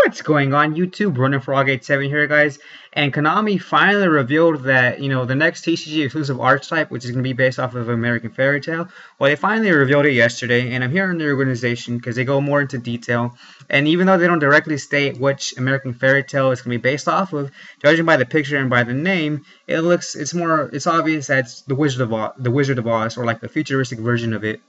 What's going on YouTube? Running Frog87 here, guys. And Konami finally revealed that, the next TCG exclusive Archetype, which is going to be based off of American Fairytale. Well, they finally revealed it yesterday, and I'm here in the organization because they go more into detail. And even though they don't directly state which American Fairytale it's going to be based off of, judging by the picture and by the name, it's obvious that it's the Wizard of Oz, or like the futuristic version of it.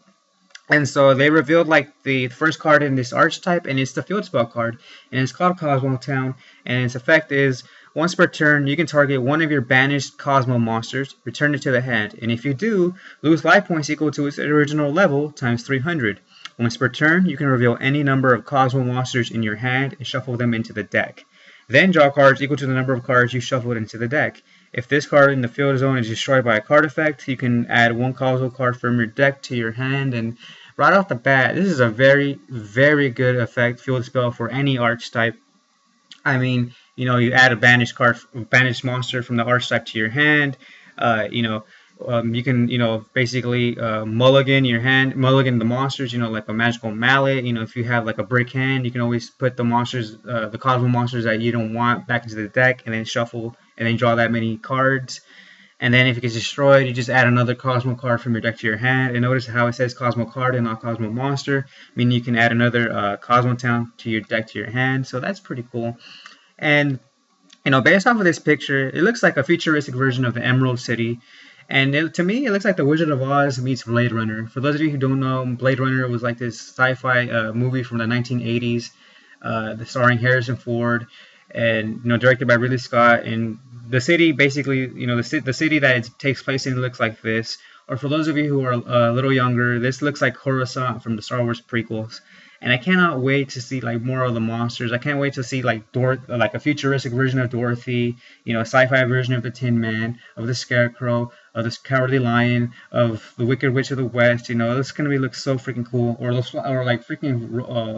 And so they revealed like the first card in this archetype, and it's the field spell card, and it's called Cosmo Town, and its effect is once per turn you can target one of your banished Cosmo monsters, return it to the hand, and if you do, lose life points equal to its original level times 300. Once per turn you can reveal any number of Cosmo monsters in your hand and shuffle them into the deck. Then draw cards equal to the number of cards you shuffled into the deck. If this card in the field zone is destroyed by a card effect, you can add one Cosmo card from your deck to your hand. And right off the bat, this is a very, very good effect, field spell for any archetype. I mean, you add a banished monster from the archetype to your hand. You can, basically mulligan the monsters, like a magical mallet. If you have like a brick hand, you can always put the monsters, the Cosmo monsters that you don't want back into the deck, and then shuffle and then draw that many cards. And then if it gets destroyed, you just add another Cosmo card from your deck to your hand. And notice how it says Cosmo card and not Cosmo monster, meaning you can add another Cosmo Town to your deck to your hand. So that's pretty cool. And based off of this picture, it looks like a futuristic version of the Emerald City. And to me, it looks like the Wizard of Oz meets Blade Runner. For those of you who don't know, Blade Runner was like this sci-fi movie from the 1980s, starring Harrison Ford, and directed by Ridley Scott. And the city, basically, the city that it takes place in looks like this. Or for those of you who are a little younger, this looks like Coruscant from the Star Wars prequels. And I cannot wait to see like more of the monsters. I can't wait to see like a futuristic version of Dorothy, a sci-fi version of the Tin Man, of the Scarecrow, of the Cowardly Lion, of the Wicked Witch of the West. This is gonna look so freaking cool. Or like freaking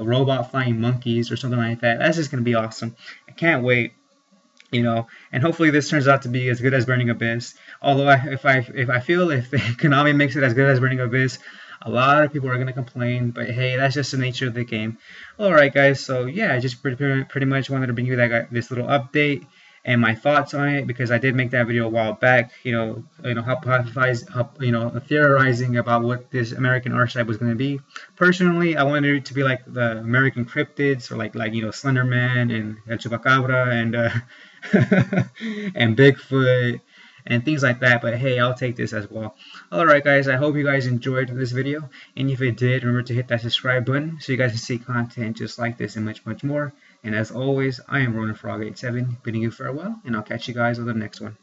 robot flying monkeys or something like that. That's just gonna be awesome. I can't wait. And hopefully this turns out to be as good as Burning Abyss. Although if Konami makes it as good as Burning Abyss, a lot of people are going to complain, but hey, that's just the nature of the game. Alright guys, so yeah, I just pretty much wanted to bring you this little update and my thoughts on it, because I did make that video a while back, theorizing about what this American archetype was going to be. Personally, I wanted it to be like the American cryptids, or like Slender Man and El Chupacabra and and Bigfoot and things like that, but hey, I'll take this as well. Alright guys, I hope you guys enjoyed this video, and if you did, remember to hit that subscribe button so you guys can see content just like this and much, much more. And as always, I am Ronin Frog87, bidding you farewell, and I'll catch you guys on the next one.